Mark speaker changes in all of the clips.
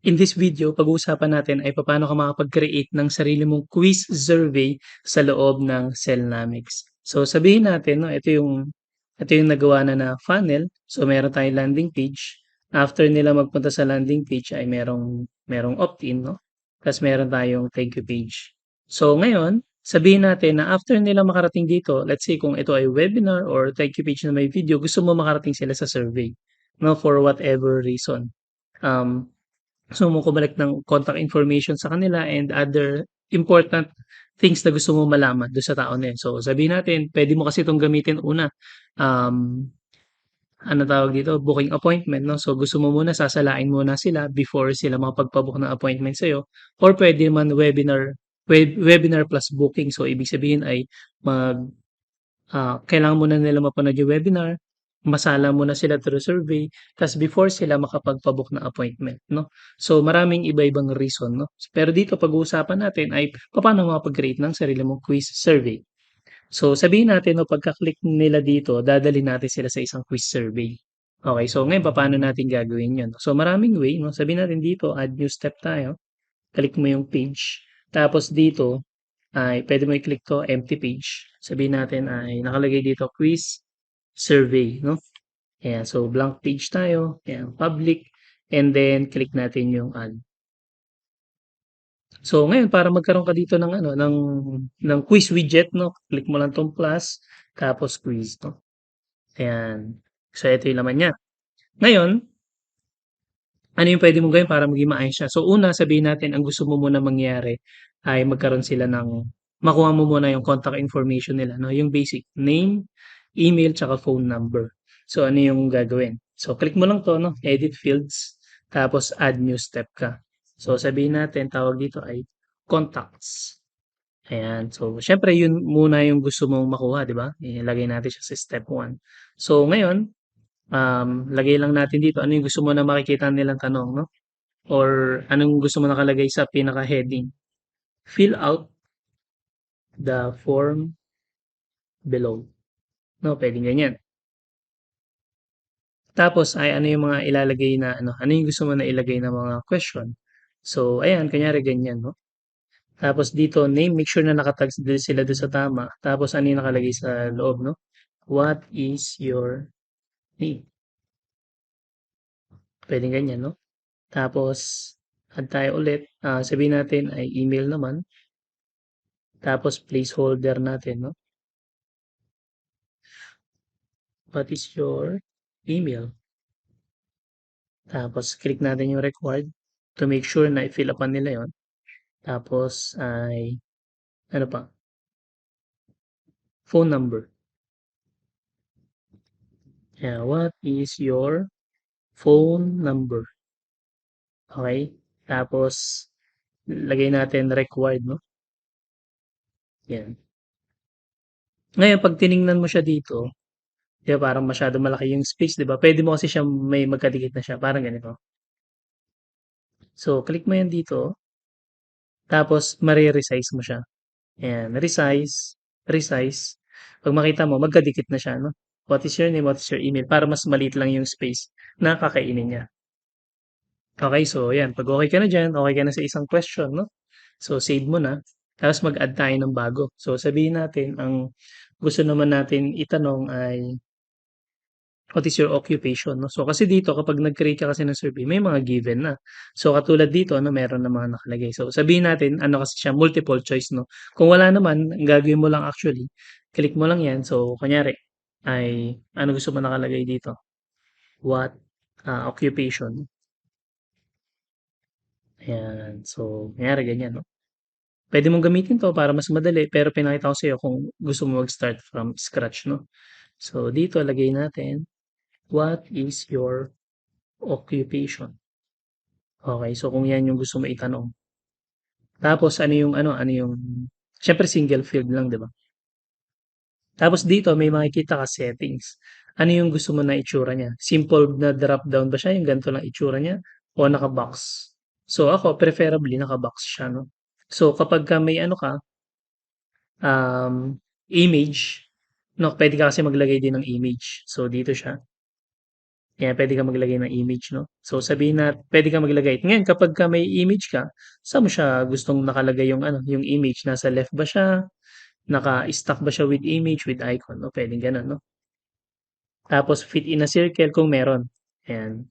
Speaker 1: In this video, pag-uusapan natin ay papaano ka makapag-create ng sarili mong quiz survey sa loob ng Cellnomics. So sabihin natin 'no, ito yung nagawa na funnel. So meron tayong landing page. After nila magpunta sa landing page ay merong opt-in 'no, ta's meron tayong thank you page. So ngayon, sabihin natin na after nila makarating dito, let's say kung ito ay webinar or thank you page na may video, gusto mo makarating sila sa survey 'no, for whatever reason. Um Gusto mo kumulekt ng contact information sa kanila and other important things na gusto mong malaman dun sa tao na yun. So, sabihin natin puwede mo kasi 'tong gamitin una, um, ano tawag dito, booking appointment 'no. So, gusto mo muna sasalain muna sila before sila makapagpa-book ng appointment sa'yo or puwede naman webinar plus booking. So, ibig sabihin ay kailangan muna nila mapanood yung webinar, masala muna sila through survey, ta's before sila makapagpa-book ng appointment 'no. So, maraming iba-ibang reason 'no. Pero dito pag-uusapan natin ay papaano makapag-create ng sarili mong quiz survey. So, sabihin natin 'no, pagka-click nila dito dadalhin natin sila sa isang quiz survey. Okey, so ngayon papaano natin gagawin 'yun? So, maraming way 'no, sabihin natin dito add new step tayo, click mo yung page, tapos dito ay puwede mo i-click 'to, empty page. Sabihin natin ay nakalagay dito quiz survey 'no, ayan. So, blank page tayo, ayan, public and then click natin yung add. So, ngayon para magkaroon ka dito ng ano, ng quiz widget 'no, click mo lang 'tong plus tapos quiz 'no, ayan. So, ito yung laman niya. Ngayon, ano yung puwede mong gawin para maging maayos siya? So, una sabihin natin ang gusto mo muna mangyari ay magkaroon sila ng makuha mo muna yung contact information nila 'no, yung basic name, email, tsaka phone number. So, ano yung gagawin? So, click mo lang 'to 'no, edit fields, tapos add new step ka. So, sabihin natin tawag dito ay contacts, ayan. So, siyempre yun muna yung gusto mong makuha 'di ba? Ilagay natin siya sa step 1. So, ngayon, lagay lang natin dito ano yung gusto mo na makikita nilang tanong 'no, or anong gusto mo nakalagay sa pinaka-heading. Fill out the form below 'no, puwedeng ganyan. Tapos ay ano yung mga ilalagay na ano, ano yung gusto mo na ilagay na mga question. So ayan, kunyari ganyan 'no. Tapos dito name, make sure na naka-tags din sila dun sa tama. Tapos ano yung nakalagay sa loob 'no, what is your name? Puwedeng ganyan 'no. Tapos add tayo ulit, sabihin natin ay email naman, tapos placeholder natin 'no, what is your email? Tapos click natin yung required to make sure na i-fill up-an nila yun. Tapos ay ano pa, phone number. Yeah, what is your phone number? Okay? Tapos lagay natin required 'no, 'yan. Ngayon 'pag tiningnan mo siya dito, 'di ba parang masyadong malaki yung space 'di ba? Puwede mo kasi siyang may magkadikit na siya parang ganito. So, click mo 'yan dito, tapos mare-resize mo siya. Ayan, resize, resize. 'Pag makita mo magkadikit na siya 'no. What is your name, what is your email, para mas maliit lang yung space na kakainin niya. Okey, so ayan 'pag okey ka na diyan, okey ka na sa isang question 'no. So, save mo na, tapos mag-add tayo ng bago. So, sabihin natin ang gusto naman natin itanong ay, what is your occupation 'no. So, kasi dito kapag nag-create ka kasi ng survey may mga given na. So, katulad dito ano meron ng mga nakalagay. So, sabihin natin ano kasi siya multiple choice 'no. Kung wala naman ang gagawin mo lang actually, click mo lang 'yan. So, kunyari ay ano gusto mo nakalagay dito, what, occupation, ayan. So, kunyari ganyan 'no. Puwede mong gamitin 'to para mas madali pero pinakita ko sa'yo kung gusto mo mag-start from scratch 'no. So, dito lagay natin, what is your occupation? Okey, so kung 'yan yung gusto mo itanong. Tapos ano yung siyempre single field lang 'di ba? Tapos dito may makikita ka settings. Ano yung gusto mo na itsura niya? Simple na drop down ba siya, yung ganito lang itsura niya o naka-box? So, ako preferably naka-box siya 'no. So, kapagka may ano ka, image 'no, puwede ka kasi maglagay din ng image. So, dito siya. Ayan, pwede ka maglagay ng image, no? So, sabihin na, pwede ka maglagay. Ngayon, kapag ka may image ka, saan mo siya gustong nakalagay yung, yung image? Nasa left ba siya? Naka-stack ba siya with image, with icon, no? Pwedeng ganun, no? Tapos, fit in a circle kung meron. Ayan.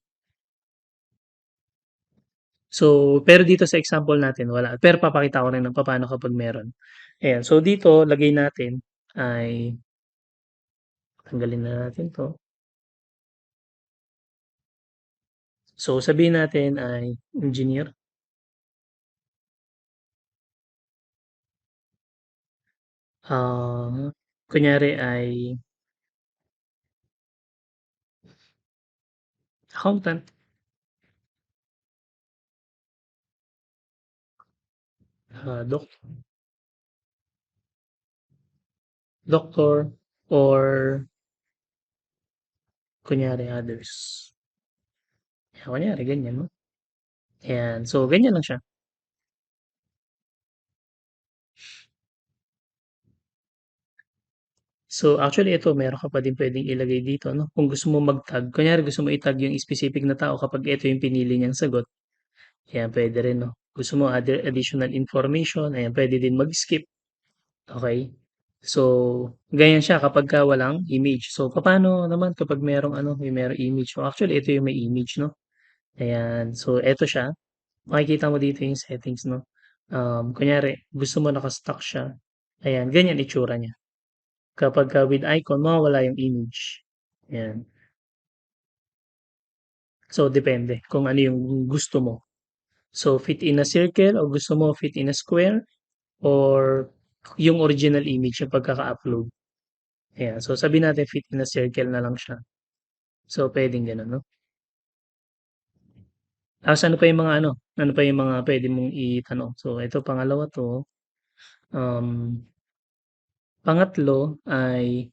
Speaker 1: So, pero dito sa example natin, wala. Pero papakita ko rin ng paano kapag meron. Ayan. So, dito, lagay natin ay, tanggalin na natin to. So, sabihin natin ay engineer. Um, Kunyari ay accountant, doc, doctor, or kunyari others. Yan, kunyari ganyan, no? Ayan. So, ganyan lang siya. So, actually, ito, meron ka pa din pwedeng ilagay dito, no? Kung gusto mo mag-tag, kunyari gusto mo i-tag yung specific na tao kapag ito yung pinili niyang sagot, ayan, pwede rin, no? Gusto mo other additional information, ayan, pwede din mag-skip. Okay? So, ganyan siya kapag ka walang image. So, paano naman kapag merong may merong image? So, actually, ito yung may image, no? Ayan. So, eto siya. Makikita mo dito yung settings, no? Kunyari, gusto mo naka-stock siya. Ayan, ganyan itsura niya. Kapag ka with icon, mawawala yung image. Ayan. So, depende kung ano yung gusto mo. So, fit in a circle o gusto mo fit in a square or yung original image yung pagkaka-upload. Ayan. So, sabihin natin fit in a circle na lang siya. So, pwedeng ganun, no? Tapos ano pa yung mga ano pa yung mga pwede mong itanong. So, ito pangalawa to. Um, Pangatlo ay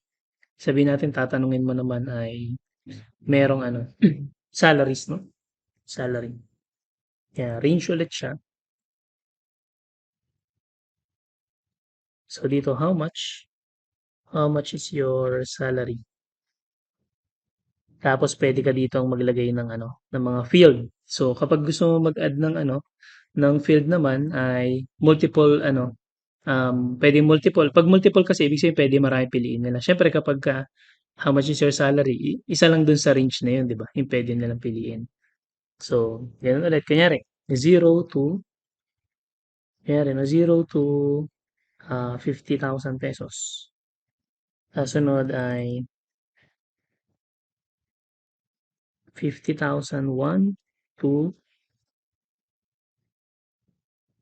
Speaker 1: sabihin natin tatanungin mo naman ay merong salaries, no? Salary. Kaya range ulit siya. So dito, how much? How much is your salary? Tapos pwede ka dito maglagay ng ng mga field. So kapag gusto mo mag-add ng ng field naman ay multiple pwede multiple. Pag multiple kasi ibig sabihin pwede marami piliin nila. Syempre kapag how much is your salary, isa lang dun sa range na yun, di ba? Yung pwede nilang piliin. So, ganun ulit. Kunyari, 0 to, kunyari, no, 0 to 50,000 pesos. Kasunod ay 50,001 to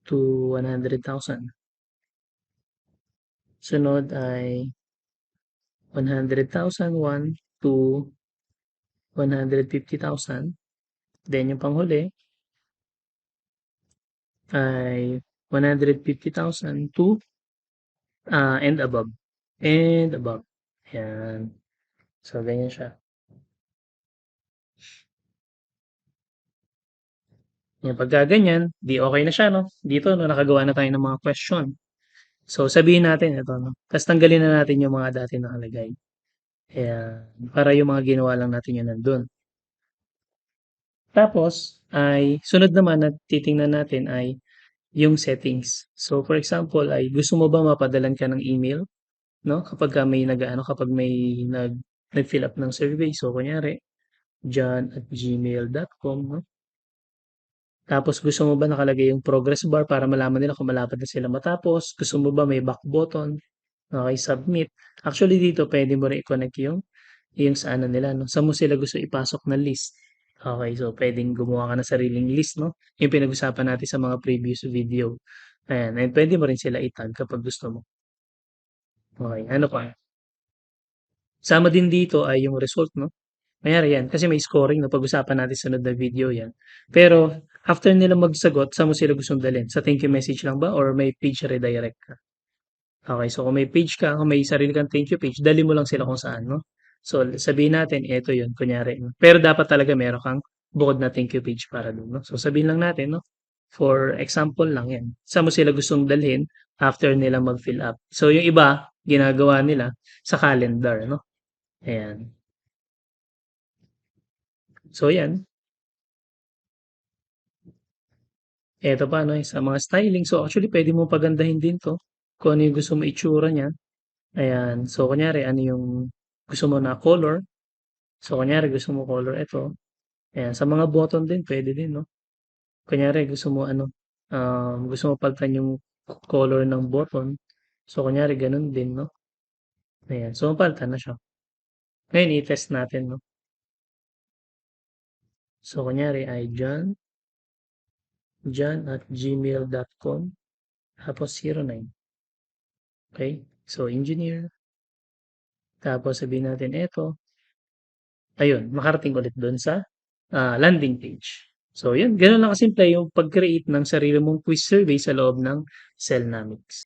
Speaker 1: 100,000. Sunod ay 100,001 to 150,000. Then yung panghuli ay 150,000 to and above. And above. Yan. So, ganyan siya. Yan, pagka ganyan, di okay na siya, no? Dito, no, nakagawa na tayo ng mga question. So, sabihin natin ito, no? Tapos tanggalin na natin yung mga dati nakalagay. Ayan. Para yung mga ginawa lang natin yun nandun. Tapos, ay, sunod naman na titingnan natin ay yung settings. So, for example, ay gusto mo ba mapadalan ka ng email, no? Kapag may kapag may nag-fill up ng survey. So, kunyari, john@gmail.com, no? Tapos gusto mo ba nakalagay yung progress bar para malaman nila kung malapit na sila matapos? Gusto mo ba may back button? Okay, submit. Actually dito pwede mo rin i-connect yung sa nila, no? Saan mo sila gusto ipasok na list? Okay, so pwedeng gumawa ka ng sariling list, no? Yung pinag-usapan natin sa mga previous video. Ayan, and pwede mo rin sila itag kapag gusto mo. Okay, ano pa? Sama din dito ay yung result, no? Kunyari yan, kasi may scoring na pag-usapan natin sa sunod na video yan. Pero, after nila magsagot, saan mo sila gustong dalhin? Sa thank you message lang ba or may page redirect ka? Okay, so kung may page ka, kung may sarili kang thank you page, dali mo lang sila kung saan, no? So, sabihin natin, ito yun, kunyari. No? Pero dapat talaga meron kang bukod na thank you page para doon, no? So, sabihin lang natin, no? For example lang yan. Saan mo sila gustong dalhin after nila mag-fill up? So, yung iba, ginagawa nila sa calendar, no? Ayan. So, yan. Eto pa, no, sa mga styling. So, actually, pwede mo pagandahin din to kung ano yung gusto mo itsura niya. Ayan. So, kunyari, ano yung gusto mo na color. So, kunyari, gusto mo color ito. Ayan. Sa mga button din, pwede din, no? Kunyari, gusto mo, ano, gusto mo palitan yung color ng button. So, kunyari, ganun din, no? Ayan. So, mapalitan na siya. Ngayon, i-test natin, no? So, kunyari, ay John@gmail.com tapos 09. Okay? So, engineer. Tapos, sabihin natin ito. Ayun, makarating ulit doon sa landing page. So, yun. Ganun lang kasimple yung pag-create ng sarili mong quiz survey sa loob ng Cellnomics.